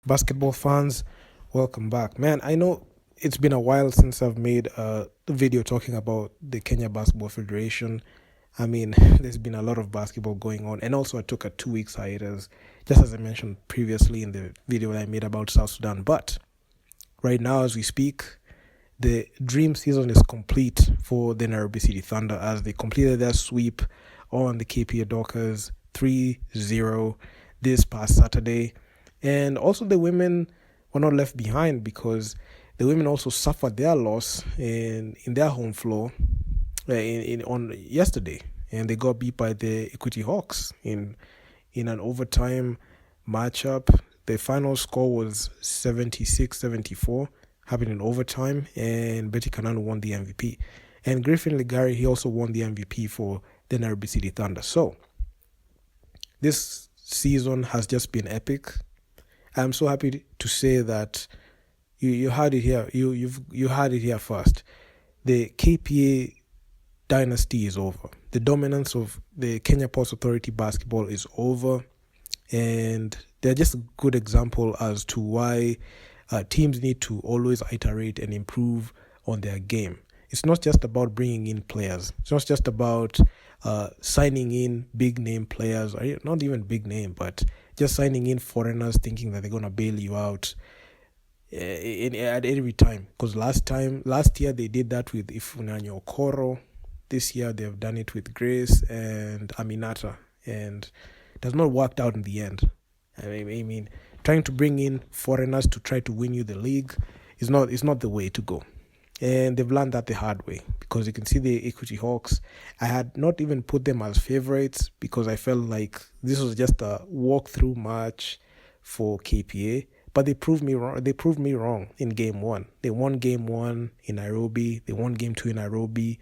Basketball fans, welcome back. Man, I know it's been a while since I've made a video talking about the Kenya Basketball Federation. I mean, there's been a lot of basketball going on, and also I took a 2 weeks hiatus, just as I mentioned previously in the video that I made about South Sudan. But right now, as we speak, the dream season is complete for the Nairobi City Thunder as they completed their sweep on the KPA Dockers 3-0 this past Saturday. And also the women were not left behind because the women also suffered their loss in their home floor on yesterday, and they got beat by the Equity Hawks in an overtime matchup. The final score was 76-74, happened in overtime, and Betty Kananu won the MVP. And Griffin Ligari, he also won the MVP for the Nairobi City Thunder. So this season has just been epic. I'm so happy to say that you heard it here. You heard it here first. The KPA dynasty is over. The dominance of the Kenya Ports Authority basketball is over, and they're just a good example as to why teams need to always iterate and improve on their game. It's not just about bringing in players. It's not just about signing in big name players, or not even big name, but just signing in foreigners thinking that they're going to bail you out at every time. Because last year they did that with Ifunanya Okoro. This year they've done it with Grace and Aminata, and it has not worked out in the end. I mean, trying to bring in foreigners to try to win you the league is not the way to go. And they've learned that the hard way, because you can see the Equity Hawks. I had not even put them as favorites because I felt like this was just a walkthrough match for KPA. But they proved me wrong. They proved me wrong in game one. They won game one in Nairobi. They won game two in Nairobi,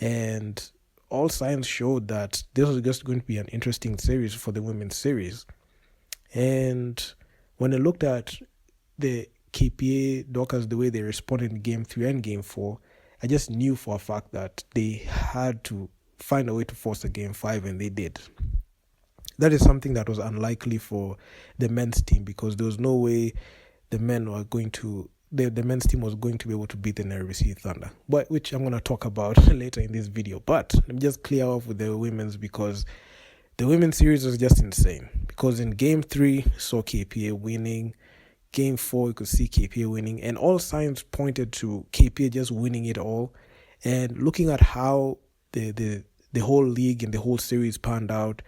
and all signs showed that this was just going to be an interesting series for the women's series. And when I looked at the KPA Dockers, the way they responded in game 3 and game 4, I just knew for a fact that they had to find a way to force a game 5, and they did. That is something that was unlikely for the men's team, because there was no way the men's team was going to be able to beat the Nairobi City Thunder, but which I'm going to talk about later in this video. But let me just clear off with the women's, because the women's series was just insane. Because in game 3, saw KPA winning. Game 4, you could see KPA winning, and all signs pointed to KPA just winning it all. And looking at how the whole league and the whole series panned out,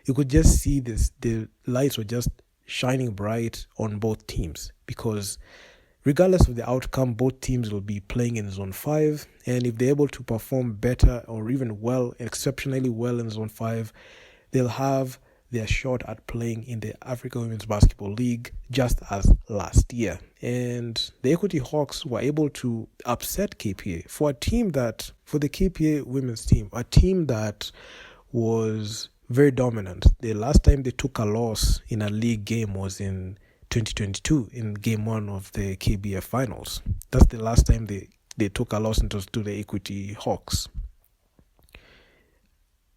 you could just see the lights were just shining bright on both teams, because regardless of the outcome, both teams will be playing in Zone 5, and if they're able to perform better or even exceptionally well in Zone 5, they'll have their shot at playing in the Africa Women's Basketball League, just as last year. And the Equity Hawks were able to upset KPA for the KPA women's team, a team that was very dominant. The last time they took a loss in a league game was in 2022 in game 1 of the KBF finals. That's the last time they took a loss to the Equity Hawks.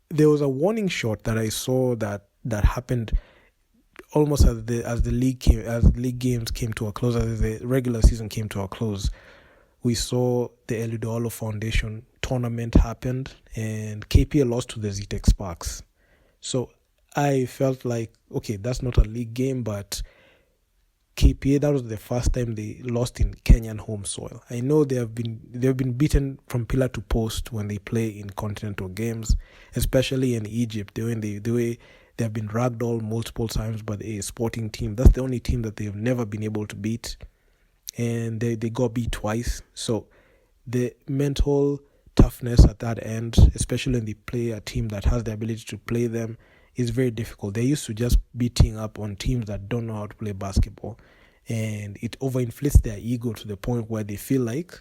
There was a warning shot that I saw that happened almost as the league games came to a close, as the regular season came to a close. We saw the Elidolo Foundation tournament happened, and KPA lost to the ZTEC Sparks. So I felt like, okay, that's not a league game, but KPA, that was the first time they lost in Kenyan home soil. I know they've been beaten from pillar to post when they play in continental games, especially in Egypt. The way they have been ragdolled multiple times by a sporting team. That's the only team that they've never been able to beat, and they got beat twice. So the mental toughness at that end, especially when they play a team that has the ability to play them, is very difficult. They used to just beating up on teams that don't know how to play basketball, and it overinflates their ego to the point where they feel like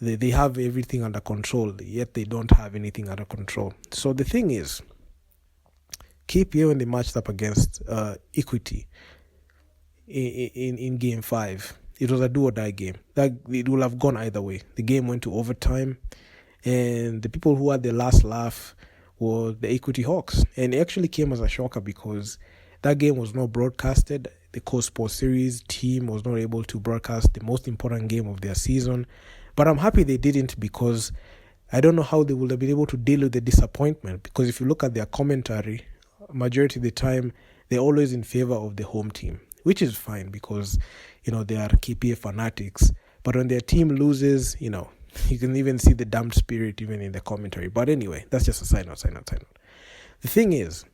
they have everything under control, yet they don't have anything under control. So the thing is, KPA, when they matched up against Equity in game 5, it was a do-or-die game. That it would have gone either way. The game went to overtime, and the people who had the last laugh were the Equity Hawks. And it actually came as a shocker, because that game was not broadcasted. the Coast Sports Series team was not able to broadcast the most important game of their season. But I'm happy they didn't, because I don't know how they would have been able to deal with the disappointment. Because if you look at their commentary, majority of the time, they're always in favor of the home team, which is fine because, they are KPA fanatics. But when their team loses, you can even see the damned spirit even in the commentary. But anyway, that's just a side note. The thing is,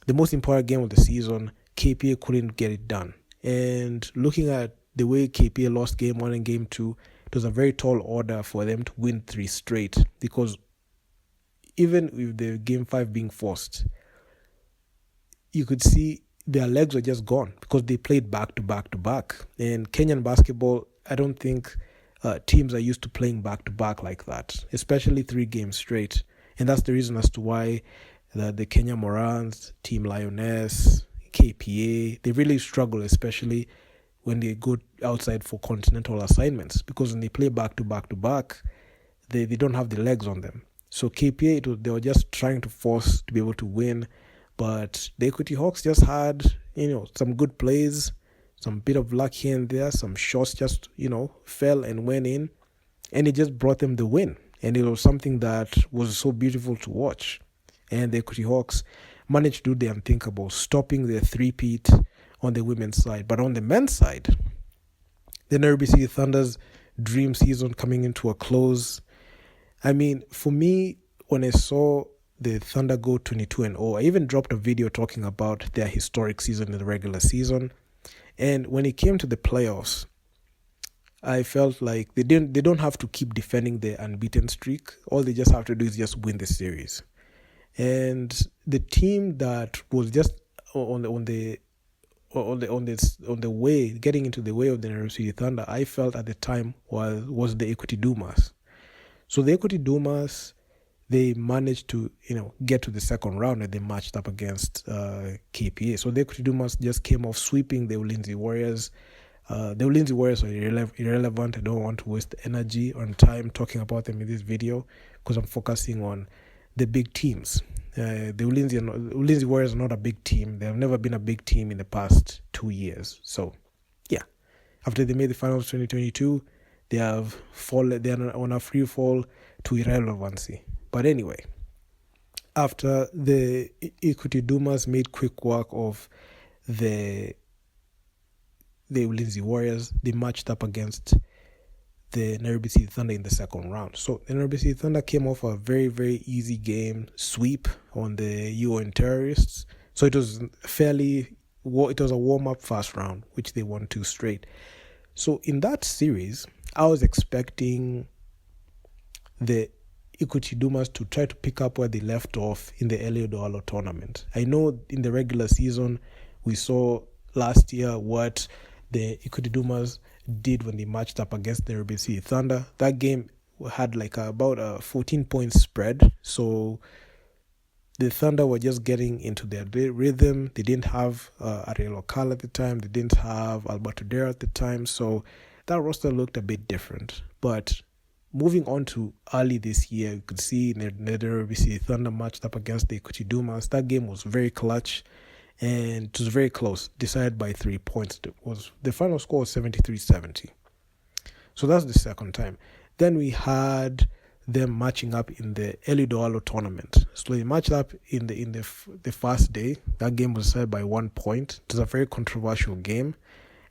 the most important game of the season, KPA couldn't get it done. And looking at the way KPA lost game 1 and game 2, it was a very tall order for them to win 3 straight. Because even with the game 5 being forced, you could see their legs were just gone because they played back to back to back. And Kenyan basketball, I don't think teams are used to playing back to back like that, especially 3 games straight. And that's the reason as to why the Kenya Morans, Team Lioness, KPA, they really struggle, especially when they go outside for continental assignments, because when they play back to back to back, they don't have the legs on them. So KPA, they were just trying to force to be able to win, but the Equity Hawks just had, some good plays, some bit of luck here and there, some shots just, fell and went in, and it just brought them the win. And it was something that was so beautiful to watch. And the Equity Hawks managed to do the unthinkable, stopping their three-peat on the women's side. But on the men's side, the Nairobi City Thunder's dream season coming into a close. I mean, for me, when I saw the Thunder go 22-0, I even dropped a video talking about their historic season in the regular season. And when it came to the playoffs, I felt like they don't have to keep defending their unbeaten streak. All they just have to do is just win the series. And the team that was just on the way, getting into the way of the Nairobi City Thunder, I felt at the time was the Equity Dumas. So the Equity Dumas, they managed to get to the second round, and they matched up against KPA. So the Equity Dumas just came off sweeping the Ulinzi Warriors. The Ulinzi Warriors are irrelevant. I don't want to waste energy on time talking about them in this video because I'm focusing on the big teams. The Ulinzi Warriors are not a big team. They have never been a big team in the past 2 years. So, yeah. After they made the finals 2022, they have fallen. They are on a free fall to irrelevancy. But anyway, after the Equity Dumas made quick work of the Ulinzi Warriors, they matched up against the Nairobi City Thunder in the second round. So the Nairobi City Thunder came off a very, very easy game sweep on the UN terrorists. So it was a warm-up first round, which they won 2 straight. So in that series, I was expecting the Equity Dumas to try to pick up where they left off in the Elio tournament. I know in the regular season, we saw last year what the Equity Dumas did when they matched up against the Nairobi City Thunder. That game had about a 14-point spread. So the Thunder were just getting into their rhythm. They didn't have Ariel Okal at the time. They didn't have Alberto Dare at the time. So that roster looked a bit different. But moving on to early this year, you could see the Nairobi City Thunder matched up against the Equity Dumas. That game was very clutch. And it was very close, decided by 3 points. The final score was 73-70. So that's the second time. Then we had them matching up in the Elio tournament. So they matched up in the first day. That game was decided by 1 point. It was a very controversial game,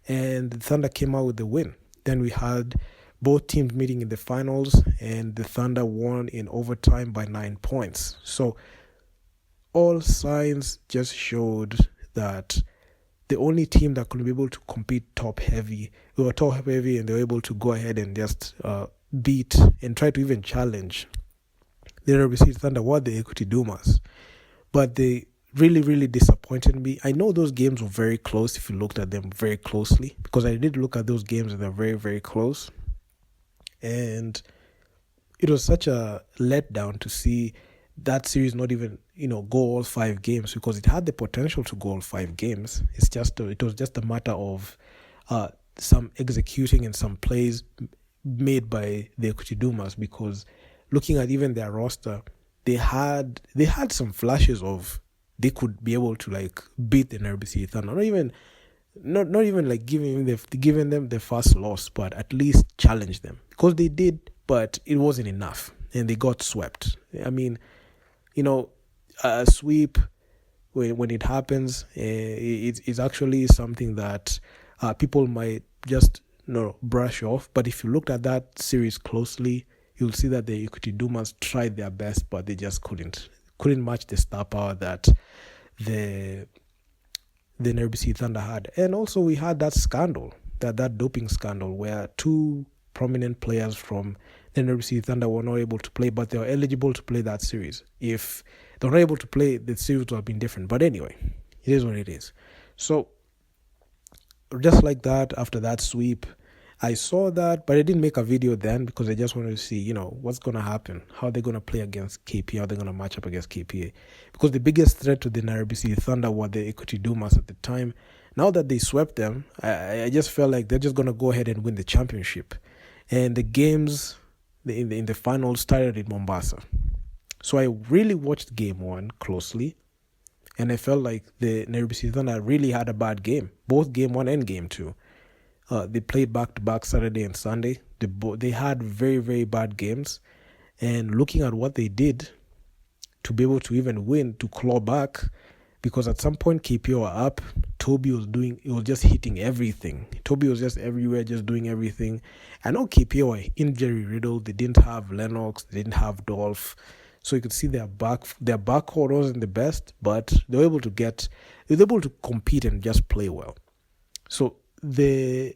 and the Thunder came out with the win. Then we had both teams meeting in the finals, and the Thunder won in overtime by 9 points. So all signs just showed that the only team that could be able to compete top heavy, and they were able to go ahead and just beat and try to even challenge the Nairobi City Thunder were the Equity Dumas. But they really, really disappointed me. I know those games were very close if you looked at them very closely, because I did look at those games and they're very, very close. And it was such a letdown to see that series not even, go all 5 games, because it had the potential to go all 5 games. It was just a matter of some executing and some plays made by the Equity Dumas, because looking at even their roster, they had some flashes of they could be able to beat the Nairobi City Thunder. Not even not even like giving them the first loss, but at least challenge them, because they did, but it wasn't enough, and they got swept. I mean, a sweep, when it happens, it's actually something that people might just brush off. But if you looked at that series closely, you'll see that the Equity Dumas tried their best, but they just couldn't match the star power that the Nairobi City Thunder had. And also we had that scandal, that doping scandal, where two prominent players from the Nairobi City Thunder were not able to play, but they were eligible to play that series. If they were not able to play, the series would have been different. But anyway, it is what it is. So just like that, after that sweep, I saw that, but I didn't make a video then because I just wanted to see, what's going to happen, how they're going to play against KPA, how they're going to match up against KPA. Because the biggest threat to the Nairobi City Thunder were the Equity Dumas at the time. Now that they swept them, I just felt like they're just going to go ahead and win the championship. And the games in the finals started in Mombasa. So I really watched game one closely, and I felt like the Nairobi City Thunder really had a bad game, both game one and game two. They played back-to-back Saturday and Sunday. They had very, very bad games. And looking at what they did to be able to even win, to claw back, because at some point KPA were up, Toby was just hitting everything. Toby was just everywhere, just doing everything. I know KPA were injury-riddled. They didn't have Lennox. They didn't have Dolph. So you could see their backcourt wasn't the best, but they were able to compete and just play well. So the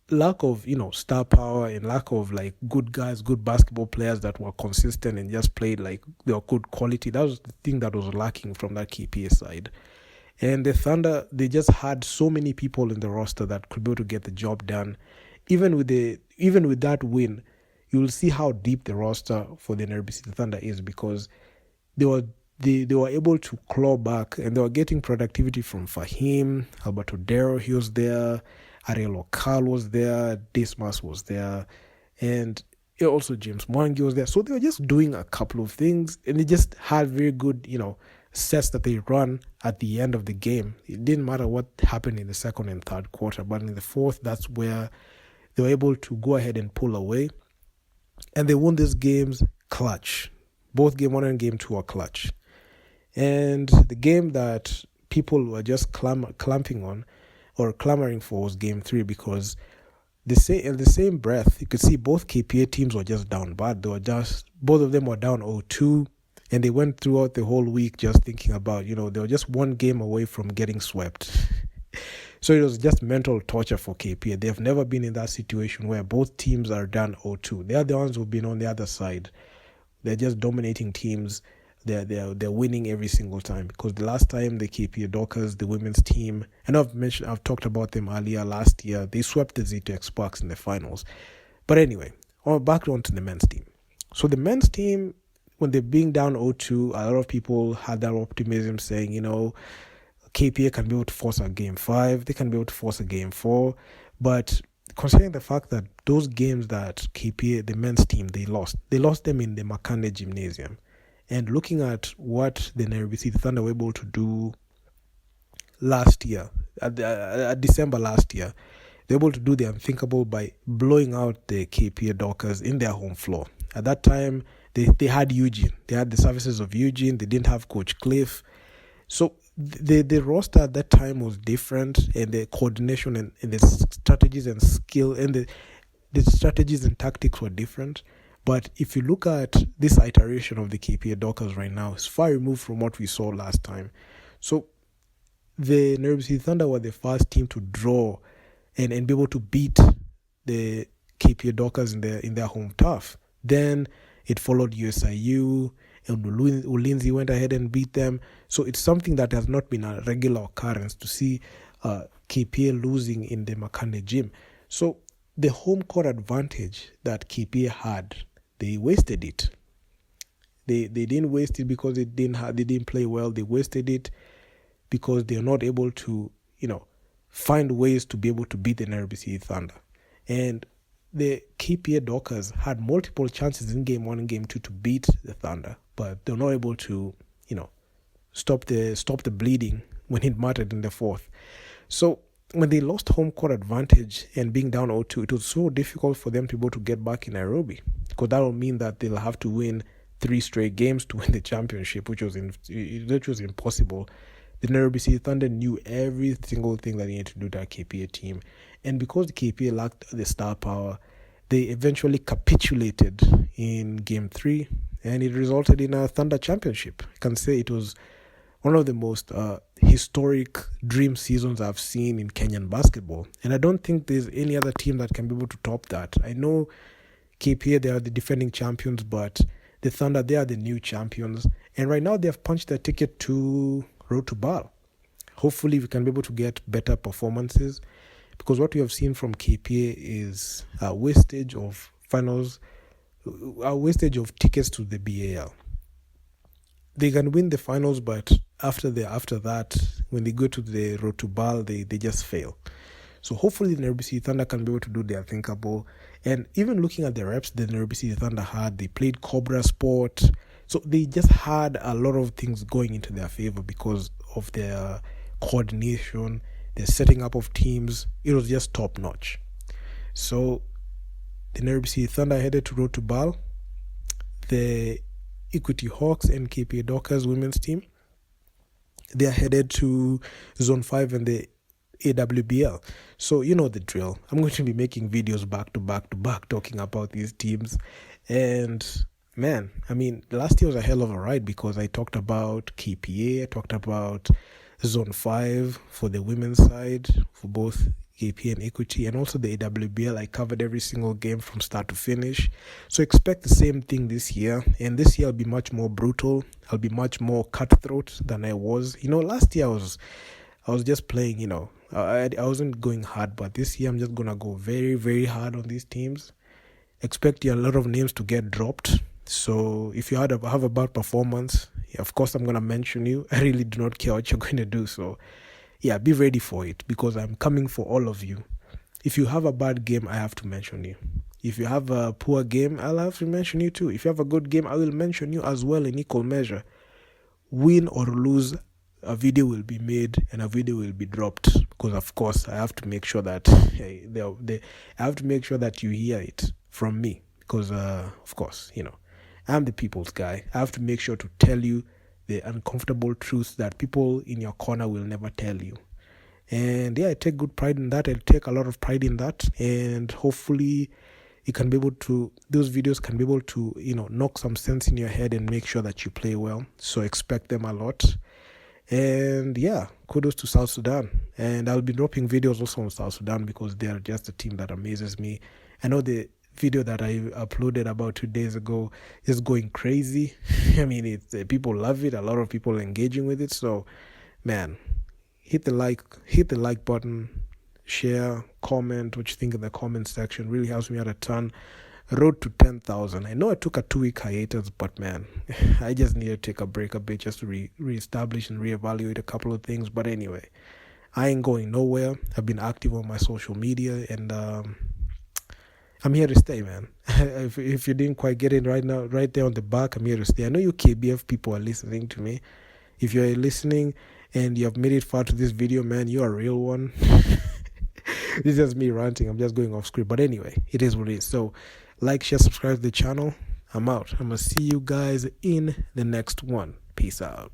lack of star power and lack of like good guys, good basketball players that were consistent and just played like they were good quality, that was the thing that was lacking from that KPA side. And the Thunder, they just had so many people in the roster that could be able to get the job done. Even with that win, you'll see how deep the roster for the Nairobi City Thunder is, because they were able to claw back, and they were getting productivity from Fahim, Alberto Dero, he was there, Ariel Okal was there, Dismas was there, and also James Mwangi was there. So they were just doing a couple of things, and they just had very good, sets that they run at the end of the game. It didn't matter what happened in the second and third quarter, but in the fourth, that's where they were able to go ahead and pull away. And they won these games clutch. Both game one and game two are clutch. And the game that people were just clamping on or clamoring for was game three, because in the same breath, you could see both KPA teams were just down bad. Both of them were down 0-2, and they went throughout the whole week just thinking about, they were just one game away from getting swept. So it was just mental torture for KPA. They have never been in that situation where both teams are down 0-2. They are the ones who've been on the other side. They're just dominating teams. They're winning every single time, because the last time the KPA Dockers, the women's team, and I've talked about them earlier last year, they swept the Z2X Sparks in the finals. But anyway, back on to the men's team. So the men's team, when they're being down 0-2, a lot of people had that optimism saying, KPA can be able to force a game 5, they can be able to force a game 4, but considering the fact that those games that KPA, the men's team, they lost them in the Makande Gymnasium. And looking at what the Nairobi City Thunder were able to do last year, at December last year, they were able to do the unthinkable by blowing out the KPA Dockers in their home floor. At that time, they had Eugene. They had the services of Eugene. They didn't have Coach Cliff. So the roster at that time was different, and the coordination and the strategies and skill and the strategies and tactics were different. But if you look at this iteration of the KPA Dockers right now, it's far removed from what we saw last time. So the Nairobi City Thunder were the first team to draw and be able to beat the KPA Dockers in their home turf. Then it followed USIU, and Ulinzi went ahead and beat them. So it's something that has not been a regular occurrence to see KPA losing in the Makande gym. So the home court advantage that KPA had, they wasted it. They didn't waste it because they didn't play well. They wasted it because they're not able to, find ways to be able to beat the Nairobi City Thunder. And the KPA Dockers had multiple chances in game 1 and game 2 to beat the Thunder, but they're not able to, stop the bleeding when it mattered in the fourth. So when they lost home court advantage and being down 0-2, it was so difficult for them to be able to get back in Nairobi, because that will mean that they'll have to win 3 straight games to win the championship, which was impossible. The Nairobi City Thunder knew every single thing that they needed to do to that KPA team, and because the KPA lacked the star power, they eventually capitulated in Game 3, and it resulted in a Thunder championship. I can say it was one of the most historic dream seasons I've seen in Kenyan basketball. And I don't think there's any other team that can be able to top that. I know KPA, they are the defending champions, but the Thunder, they are the new champions. And right now they have punched their ticket to Road to Bal. Hopefully we can be able to get better performances, because what we have seen from KPA is a wastage of finals, a wastage of tickets to the BAL. They can win the finals, but after that, when they go to the Road to Bal, they just fail. So hopefully the Nairobi City Thunder can be able to do their thinkable. And even looking at the reps the Nairobi City Thunder had, they played Cobra Sport. So they just had a lot of things going into their favor because of their coordination, their setting up of teams. It was just top notch. So the Nairobi City Thunder headed to Road to Bal. The Equity Hawks and KPA Dockers women's team, they are headed to Zone 5 and the AWBL. So you know the drill. I'm going to be making videos back to back talking about these teams. And man, I mean, last year was a hell of a ride, because I talked about KPA, I talked about Zone 5 for the women's side, for both KPA and Equity, and also the AWBL. I covered every single game from start to finish. So expect the same thing this year. And this year I'll be much more brutal. I'll be much more cutthroat than I was. Last year I was just playing, I wasn't going hard, but this year I'm just going to go very, very hard on these teams. Expect a lot of names to get dropped. So if you have a bad performance, of course I'm going to mention you. I really do not care what you're going to do. So yeah, be ready for it, because I'm coming for all of you. If you have a bad game, I have to mention you. If you have a poor game, I'll have to mention you too. If you have a good game, I will mention you as well in equal measure. Win or lose, a video will be made and a video will be dropped, because of course I have to make sure that I have to make sure that you hear it from me, because of course, I'm the people's guy. I have to make sure to tell you the uncomfortable truths that people in your corner will never tell you. And yeah, I take good pride in that. I take a lot of pride in that. And hopefully those videos can be able to, knock some sense in your head and make sure that you play well. So expect them a lot. And yeah, kudos to South Sudan. And I'll be dropping videos also on South Sudan, because they're just a team that amazes me. I know the video that I uploaded about 2 days ago is going crazy. I mean, people love it. A lot of people are engaging with it. So, man, hit the like button, share, comment what you think in the comment section. Really helps me out a ton. Road to 10,000. I know I took a 2-week hiatus, but man, I just need to take a break a bit just to reestablish and reevaluate a couple of things. But anyway, I ain't going nowhere. I've been active on my social media, and I'm here to stay, man. If you didn't quite get it right now, right there on the back, I'm here to stay. I know you KBF people are listening to me. If you're listening and you have made it far to this video, man, you're a real one. This is just me ranting. I'm just going off script. But anyway, it is what it is. So like, share, subscribe to the channel. I'm out. I'm going to see you guys in the next one. Peace out.